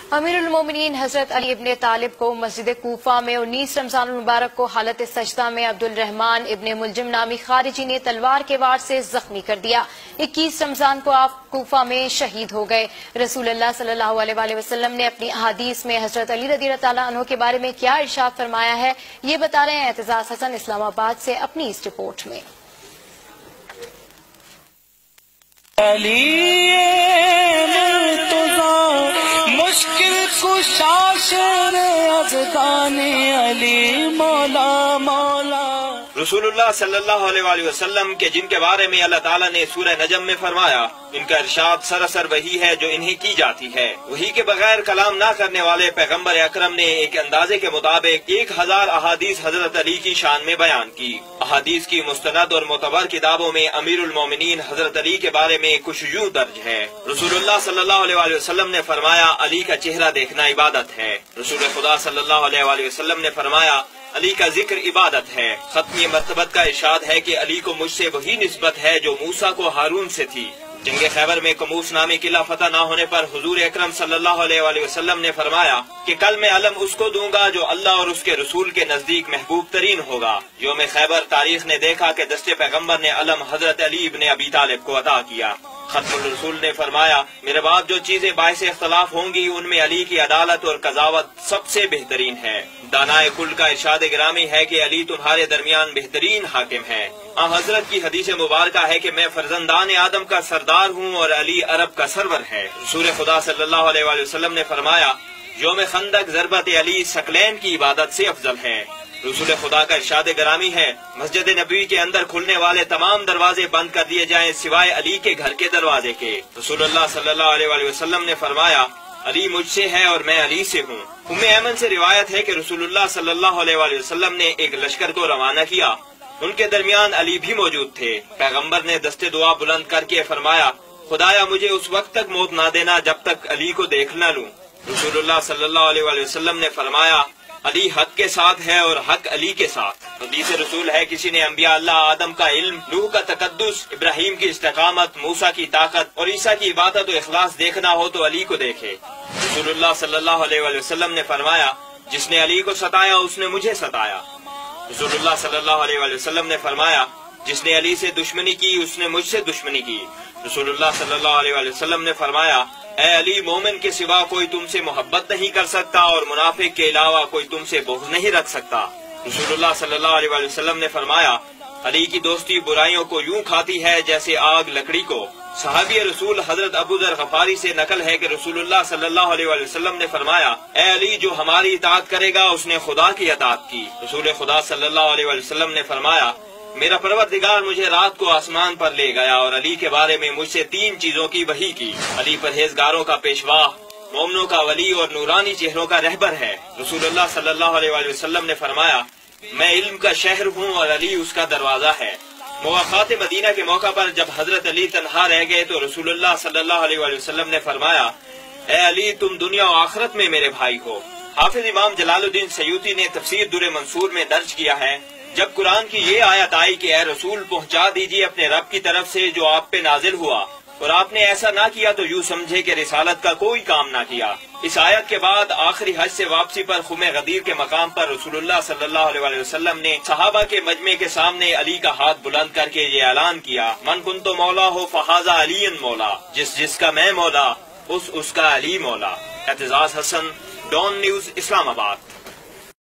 अमीरुल-मोमिनीन हजरत अली इब्ने तालिब को मस्जिद कूफा में 19 रमजान मुबारक को हालत सजदा में अब्दुल रहमान इब्ने मुलजिम नामी खारिजी ने तलवार के वार से जख्मी कर दिया। 21 रमजान को आप कूफा में शहीद हो गए। रसूलुल्लाह सल्लल्लाहु अलैहि वसल्लम ने अपनी अहादीस में हजरत अली रज़ियल्लाहु तआला अन्हु के बारे में क्या इरशाद फरमाया है, ये बता रहे हैं एतजाज हसन इस्लामाबाद से अपनी इस रिपोर्ट में। मुश्किल कुशाशर अज़दाने अली मौला मौला। रसूलुल्लाह सल्लल्लाहु अलैहि वसल्लम के जिनके बारे में अल्लाह ताला ने सूरह नजम में फरमाया, इनका इरशाद सरासर वही है जो इन्हें की जाती है। वही के बगैर कलाम ना करने वाले पैगम्बर अकरम ने एक अंदाजे के मुताबिक 1000 अहादीस हजरत अली की शान में बयान की। अहादीस की मुस्तनद और मोतबर किताबों में अमीरुल मोमिनीन हजरत अली के बारे में कुछ यूं दर्ज है। रसूलुल्लाह सल्लल्लाहु अलैहि वसल्लम ने फरमाया, अली का चेहरा देखना इबादत है। रसूल खुदा सल्लल्लाहु अलैहि वसल्लम ने फरमाया, अली का जिक्र इबादत है। खत्मी मर्तबत का इरशाद है कि अली को मुझसे वही निस्बत है जो मूसा को हारून से थी। जंगे खैबर में कमूस नामी किला फतह न होने पर हुजूर अकरम सल्लल्लाहु अलैहि वसल्लम ने फरमाया कि कल मैं अलम उसको दूंगा जो अल्लाह और उसके रसूल के नजदीक महबूब तरीन होगा। यौम खैबर तारीख ने देखा कि दस्ते पैगम्बर ने अलम हजरत अली इब्ने अबी तालिब को अता किया। खत्मुल रसूल ने फरमाया, मेरे बाद जो चीजें बायस इख्तलाफ होंगी उनमें अली की अदालत और कजावत सबसे बेहतरीन है। दानाए कुल का इरशाद गिरामी है कि अली तुम्हारे दरमियान बेहतरीन हाकिम है। हजरत की हदीस मुबारका है कि मैं फर्जंदान आदम का सरदार हूँ और अली अरब का सरवर है। रसूल खुदा सल्लल्लाहु अलैहि वसल्लम ने फरमाया, यौम खंदक ज़रबत अली सकलैन की इबादत से अफजल है। रसूल खुदा का इरशाद गरामी है, मस्जिद नबवी के अंदर खुलने वाले तमाम दरवाजे बंद कर दिए जाएं सिवाय अली के घर के दरवाजे के। रसूलुल्लाह सल्लल्लाहु अलैहि वसल्लम ने फरमाया, अली मुझसे है और मैं अली से हूँ। उम्मे ऐमन से रिवायत है कि रसूलुल्लाह सल्लल्लाहु अलैहि वसल्लम ने एक लश्कर को रवाना किया। उनके दरमियान अली भी मौजूद थे। पैगम्बर ने दस्ते दुआ बुलंद करके फरमाया, खुदाया मुझे उस वक्त तक मौत ना देना जब तक अली को देख न लूं। रसूलुल्लाह सल्लल्लाहु अलैहि वसल्लम ने फरमाया, अली हक के साथ है और हक अली के साथ। हदीस रसूल है, किसी ने अंबिया अल्लाह आदम का इल्म, नूह का तकद्दुस, इब्राहिम की इस्तिकामत, मूसा की ताकत और ईसा की इबादत और इखलास देखना हो तो अली को देखे। रसूलुल्लाह सल्लल्लाहु अलैहि वसल्लम ने फरमाया, जिसने अली को सताया उसने मुझे सताया। रसूलुल्लाह सल्लल्लाहु अलैहि वसल्लम ने फरमाया, जिसने अली से दुश्मनी की उसने मुझसे दुश्मनी की। रसूलुल्लाह सल्लल्लाहु अलैहि वसल्लम ने फरमाया, ऐ अली, मोमिन के सिवा कोई तुमसे मोहब्बत नहीं कर सकता और मुनाफिक के अलावा कोई तुमसे बुग़्ज़ नहीं रख सकता। रसूलुल्लाह सल्लल्लाहु अलैहि वसल्लम ने फरमाया, अली की दोस्ती बुराइयों को यूं खाती है जैसे आग लकड़ी को। सहाबी रसूल हजरत अबू ज़र गफारी से नकल है कि रसूलुल्लाह सल्लल्लाहु अलैहि वसल्लम ने फरमाया, ऐ अली, जो हमारी इताअत करेगा उसने खुदा की इताअत की। रसूल खुदा सल्लल्लाहु अलैहि वसल्लम ने फरमाया, मेरा परवरदिगार मुझे रात को आसमान पर ले गया और अली के बारे में मुझसे 3 चीजों की वही की। अली परहेजगारों का पेशवा, मोमनों का वली और नूरानी चेहरों का रहबर है। रसूलुल्लाह सल्लल्लाहु अलैहि वसल्लम ने फरमाया, मैं इल्म का शहर हूँ और अली उसका दरवाजा है। मुवाक़ात मदीना के मौका पर जब हजरत अली तन्हा रह गए तो रसूलुल्लाह सल्लल्लाहु अलैहि वसल्लम ने फरमाया, ऐ अली, तुम दुनिया और आखिरत में मेरे भाई हो। हाफिज इमाम जलालुद्दीन सयूती ने तफसीर दुर मंसूर में दर्ज किया है, जब कुरान की ये आयत आई कि ऐ रसूल, पहुंचा दीजिए अपने रब की तरफ से जो आप पे नाजिल हुआ, और आपने ऐसा ना किया तो यूं समझे कि रिसालत का कोई काम ना किया। इस आयत के बाद आखिरी हज से वापसी पर खुमे गदीर के मकाम पर रसूलुल्लाह सल्लल्लाहु अलैहि वसल्लम ने सहाबा के मजमे के सामने अली का हाथ बुलंद करके ये ऐलान किया, मन कुंतो मौला हो फहाजा अलीन मौला, जिसका मैं मौला उसका अली मौला। Aitzaz Hasan, Dawn News, Islamabad.